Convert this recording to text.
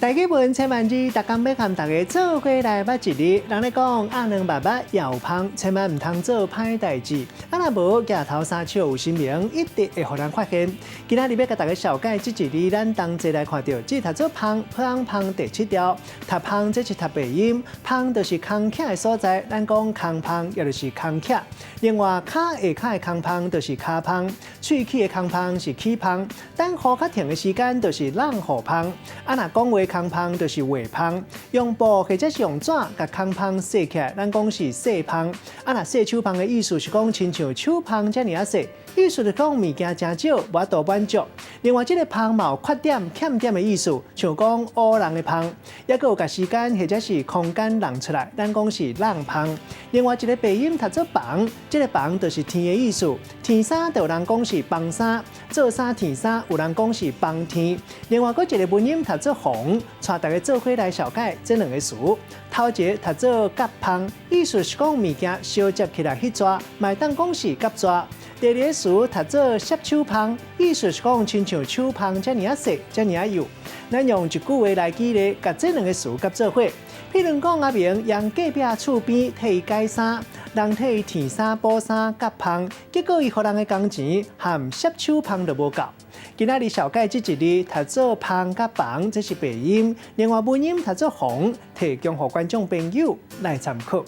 大家问千万字，大家要和大家做伙来捌一日。人咧讲，阿两爸爸要胖，千万唔通做歹代志。啊，若无举头三手有神明，一定会互人发现。今仔日要甲大家小解这一日，咱同齐来看到，这读做胖，胖第7条。读胖这是读鼻音，胖就是空隙的所在，咱讲空胖，也就是空隙。另外，骹下骹的空胖就是骹胖，喙齿的空胖是齿胖，等呼较停的时间就是冷呼胖。啊，若讲话空胖就是话胖，用布或者是用纸甲空胖洗起来，咱讲是洗胖。啊，若洗手胖的意思是讲亲像手胖遮尔啊洗，意思是讲物件真少，无多满足。另外，这个胖嘛有缺点、欠点的意思，像讲乌人的胖，也佫有甲时间或者是空间让出来，咱讲是冷胖。另外一个鼻音读做房，这个房就是天的意思，天衫就有人讲是房衫，做衫天衫有人讲是房天。另外，佫一个文音读做红，带大家做伙来小解这两个词。头一个读做夹胖，意思是讲物件小接起来去抓，卖当讲是夹抓。第二个词读做摄手胖，意思是讲亲像手胖遮尔啊细，遮尔啊幼。咱用一句话来举例，甲这两个词夹做伙。譬如讲阿明用隔壁厝边替伊改衫，人替伊添衫补衫夹胖，结果伊互人的工钱和摄手胖就无够。今仔日小解这一日读做胖甲房，这是鼻音；另外文音读做红，提供予观众朋友来参考。